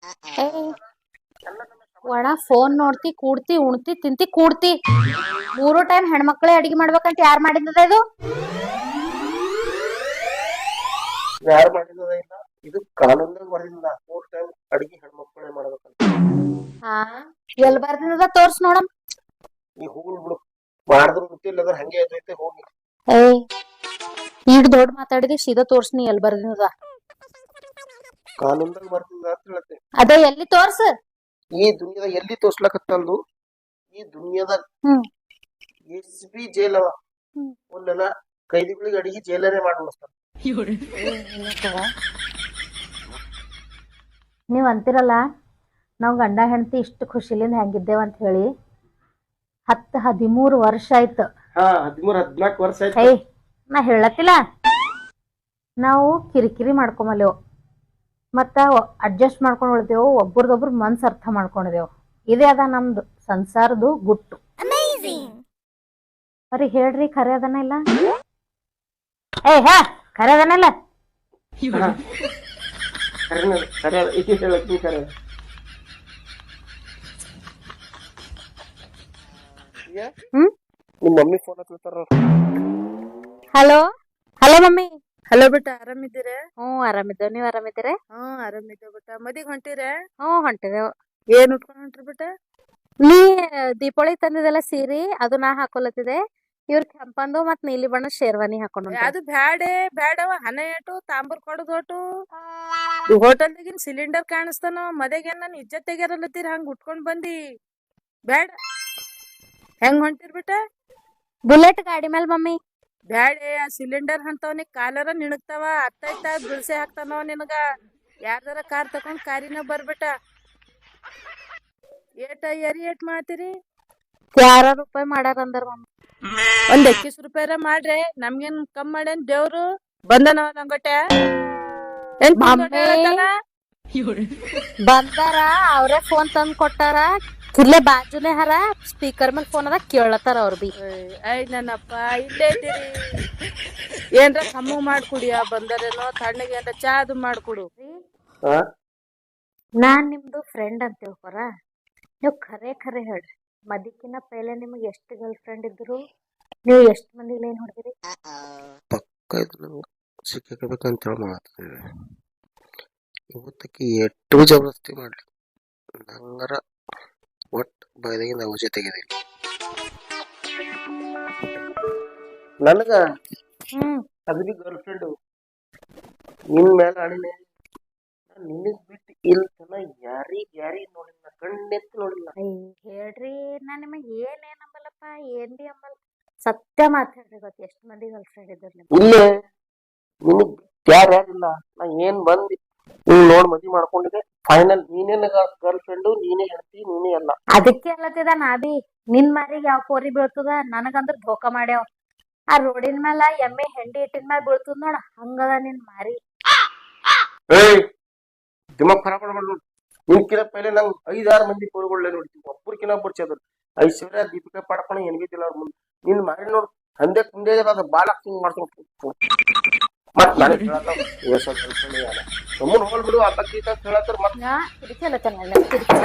ಏ ಒಣ phone ನೋಡ್ತಿ ಕೂಡ್ತಿ ಉಣ್ತಿ ತಿಂತಿ ಕೂಡ್ತಿ 3 time ಹೆಣ್ಮಕ್ಳೇ ಅಡಿಗೆ ಮಾಡ್ಬೇಕಂತ ಯಾರ್ ಮಾಡಿದ ಇದು? ಯಾರು ಮಾಡಿದ ಇಲ್ಲ, ಇದು ಕಾನೂನ್ದಾಗ ಬರಲಿಲ್ಲ. 3 ಟೈಮ್ ಅಡಿಗೆ ಹೆಣ್ಮಕ್ಳೇ ಮಾಡ್ಬೇಕಂತ. ಹಾ ಎಲ್ ಬರ್ದಿದ ತೋರ್ಸ್ ನೋಡಮ್. ಈ ಹೋಗ್ಲಿ ಬಿಡು, ಮಾಡಿದ್ರು ಗೊತ್ತಿಲ್ಲ ಅದ್ರ ಹಂಗೆ ಐತೆ ಹೋಗಿ. ಏ ಈಡ್ ದೊಡ್ಡ ಮಾತಾಡಿದಿ ಸೀದಾ ತೋರ್ಸ್ನಿ ಎಲ್ ಬರ್ದಿದ. ಕಾನೂನ್ದಾಗ ಬರ್ತಿಲ್ಲ ಅಂತ ಹೇಳತ್ತೆ. ಅದೇ ಎಲ್ಲಿ ತೋರ್ಸ್. ಈ ದುನಿಯಾದಾಗ ಎಲ್ಲಿ ತೋರ್ಸ್ಲಕತ್ತಂದು, ಈ ದುನಿಯಾದಾಗ SB ಜೈಲ್ ಅವ, ಒಂದೆಲ್ಲ ಕೈದಿಗಳಿಗೆ ಅಡಿಗೆ ಜೈಲರೇ ಮಾಡಿ ಉಳಿಸ್ತಾರ. ನೀವ್ ಅಂತಿರಲ್ಲ ನಾವ್ ಗಂಡ ಹೆಂಡತಿ ಇಷ್ಟು ಖುಷಿಲಿಂದ ಹೆಂಗಿದ್ದೇವ ಅಂತ ಹೇಳಿ 10-13 ವರ್ಷ ಆಯ್ತು. 13-14 ವರ್ಷ ಆಯ್ತು. ಏಯ್ ನಾ ಹೇಳತ್ತಿಲ್ಲ, ನಾವು ಕಿರಿಕಿರಿ ಮಾಡ್ಕೊಂಬಲ್ಲೇವು, ಮತ್ತ ಅಡ್ಜಸ್ಟ್ ಮಾಡ್ಕೊಂಡು ಉಳ್ದೇವು, ಒಬ್ರದೊಬ್ರು ಮನ್ಸ್ ಅರ್ಥ ಮಾಡ್ಕೊಂಡಿದೇವು. ಇದೇ ಅದ ನಮ್ದು ಸಂಸಾರದು ಗುಟ್ಟು. ಅವ್ರಿಗೆ ಹೇಳ್ರಿ ಖರೆ ಅದನ್ನ ಇಲ್ಲ. ಏ ಹಾ ಖರೆ ಅದನ್ನಲ್ಲ. ನಿಮ್ ಮಮ್ಮಿ ಫೋನ್ ಹಚ್ತಾರ. Hello hello mummy. ಹಲೋ ಬಿಟ್ಟ, ಆರಾಮಿದ್ದೀರ? ಆರಾಮಿದ್ದೇವ್, ನೀವ್ ಆರಾಮಿದ್ದೀರ? ಆರಾಮಿದ್ದೇವ್ ಬಿಟ್ಟ. ಮದಿಗ್ ಹೊಂಟಿರ? ಹೊಂಟಿದೇವ್. ಏನ್ ಉಟ್ಕೊಂಡ್ ಹೊಂಟ್ರಿ ಬಿಟ್ಟ? ನೀ ದೀಪಾವಳಿ ತಂದಿದೆಲ್ಲ ಸೀರಿ ಅದು ನಾ ಹಾಕೊಲತ್ತಿದೆ. ಇವ್ರ ಕೆಂಪಂದು ಮತ್ ನೀಲಿ ಬಣ್ಣ ಶೇರ್ವಾನಿ ಹಾಕೊಂಡು. ಅದು ಬ್ಯಾಡವ, ಹಣ ಏಟು ತಾಂಬೂರ್ ಕೊಡೋದು ಒಟ್ಟು. ಹೋಟೆಲ್ದಾಗಿನ್ ಸಿಲಿಂಡರ್ ಕಾಣಿಸ್ತಾನ, ಮದ್ಯಾಗ ನನ್ ಇಜ್ಜತ್ ತೆಗ್ಯಾರಲ್ಲತ್ತೀರ, ಹಂಗ ಉಟ್ಕೊಂಡ್ ಬಂದಿ ಬ್ಯಾಡ. ಹೆಂಗ್ ಹೊಂಟಿರ್ ಬಿಟ್ಟ? ಬುಲೆಟ್ ಗಾಡಿ ಮೇಲ್ ಮಮ್ಮಿ. ಬ್ಯಾಡೆ, ಆ ಸಿಲಿಂಡರ್ ಅಂತವನಿಗ್ ಕಾಲರ ನಿಣಗ್ತಾವ, ಅತ್ತಾಯ್ತ ಬಿಳ್ಸೆ ಹಾಕ್ತಾನವ ನಿನಗ. ಯಾರ್ದಾರ ಕಾರ್ ತಕೊಂಡ್ ಕಾರಿನ ಬರ್ಬಿಟ್ಟ. ಏಟ್ ಮಾಡ್ತೀರಿ? 11 ರೂಪಾಯಿ ಮಾಡ್ಯಾರ ಅಂದಾರ ಮಮ್ಮಿ. ಒಂದ್ 21 ರೂಪಾಯಿರ ಮಾಡ್ರೆ ನಮ್ಗೇನ್ ಕಮ್ ಮಾಡ್ಯಾನ್ ದೇವ್ರು? ಬಂದನವ ಲಂಗೋಟೆ ಬಂದಾರ, ಅವ್ರೇ ಫೋನ್ ತಂದ್ ಕೊಟ್ಟಾರ. ಇಲ್ಲೇ ಬಾಜುನೇ ಹರ, ಸ್ಪೀಕರ್ ಮೇಲೆ ಫೋನ್ ಅದ ಕೇಳತ್ತಾರ ಅವ್ರ ಬಿ. ನನ್ನಪ್ಪ ಇಲ್ಲೇ ಇದ್ದೀರಿ, ಏನ್ರ ಕಮ್ಮು ಮಾಡ್ಕೊಡಿಯ ಬಂದರೇನೋ, ತಣ್ಣಗೆ ಏನ್ರ ಚಾ ಅದು ಮಾಡ್ಕೊಡು. ನಾನ್ ನಿಮ್ದು ಫ್ರೆಂಡ್ ಅಂತ ತಿಳ್ಕೊರ. ನೀವು ಖರೆ ಖರೆ ಹೇಳ್ರಿ, ಮದಿಕಿನ ಪೈಲೆ ನಿಮಗೆ ಎಷ್ಟು ಗರ್ಲ್ ಫ್ರೆಂಡ್ ಇದ್ರು, ನೀವು ಎಷ್ಟ್ ಮಂದಿ ಏನ್ ಹೊಡೆದಿರಿ? ಪಕ್ಕ ಇದು ನಂಗೆ ಸಿಕ್ಕಬೇಕಂತ ಹೇಳಿ ಮಾಡ್ತಿದ್ದೇವೆ. ಇವತ್ತಕ್ಕೆ ಎಷ್ಟು ಜಬರ್ದಸ್ತಿ ಮಾಡ್ಲಿ, ನಂಗರ ಒಟ್ಟು ಬಾಯ್ದಾಗಿಂದ ಔಷಧಿ ತೆಗೆದಿಲ್ಲ. ನನಗ ಅದು ಬಿ ಗರ್ಲ್ ಫ್ರೆಂಡ್ ನಿನ್ ಮೇಲೆ ಅಣಿನೆ. ನಿನಗ್ ಬಿಟ್ಟು ಇಲ್ತನ ಯಾರಿಗ್ ನೋಡಿಲ್ಲ, ಕಣ್ಣೆತ್ತು ನೋಡಿಲ್ಲ. ಹೇಳ್ರಿ, ನಾ ನಿಮಗ್ ಏನೇನ್ ಅಂಬಲ್ಲಪ್ಪ, ಏನ್ ಬಿ ಅಂಬಲ್ಲ, ಸತ್ಯ ಮಾತಾಡ್ರಿ. ಗೊತ್ತ ಎಷ್ಟ್ ಮಂದಿ ಗರ್ಲ್ ಫ್ರೆಂಡ್ ಇದ್ರು ನಿಮ್ಗೆ? ಇಲ್ಲೇ ನಿನಗ್ ಯಾರಿಲ್ಲ. ನಾ ಏನ್ ಬಂದಿ ನೀನ್ ನೋಡ್ ಮದ್ವಿ ಮಾಡ್ಕೊಂಡಿದ್ದೆ, ಫೈನಲ್ ನೀನೇ ಗರ್ಲ್ ಫ್ರೆಂಡು, ನೀನೇ ಹೇಳ್ತಿ, ನೀನೇ ಎಲ್ಲ. ಅದಕ್ಕೆ ಅಲ್ಲತ್ತಿದ ನಾ ಬಿ ನಿನ್ ಮಾರಿಗೆ ಯಾವ ಕೋರಿ ಬೀಳ್ತದ, ನನಗಂದ್ರ ಧೋಕಾ ಮಾಡ್ಯಾವ. ಆ ರೋಡಿನ ಮೇಲ ಎಮ್ಮೆ ಹೆಂಡಿ ಇಟ್ಟಿನ ಮ್ಯಾಲ ಬೀಳ್ತದ ನೋಡ, ಹಂಗದ ನಿನ್ ಮಾರಿ. ದಿಮಾಗ್ ಖರಾಬ್ ಮಾಡ್ಬೇಡ. ನಿನ್ಕಿನ ಪೈಲೆ ನಂಗ್ 5-6 ಮಂದಿ ಕೋರಿಗಳೇ ನೋಡ್ತೀವಿ, ಒಬ್ಬರಿಕಿನ ಒಬ್ಬರು ಚೇದ್ರ. ಐಶ್ವರ್ಯ, ದೀಪಿಕಾ ಪಡಕಣ ಏನ್ ಬಿದ್ದಿಲ್ಲ ಅವ್ರ ಮುಂದೆ. ನಿನ್ ಮಾರಿ ನೋಡ್ ಹಂದೆ ಕುಂದೆ ಬಾಳ ಮಾಡ್ಕೊಂಡು ಮತ್ ನನಗ್ ಸುಮ್ಮನೆ ಹೋಗ್ಬಿಡು. ಆ ಬಗ್ಗೆ ಹೇಳತ್ತಾರ ಮತ್ ನಾ ಕಿರಿಕಿ ಅಲ್ಲತ್ತಲ್ಲ, ಕಿರಿಕಿ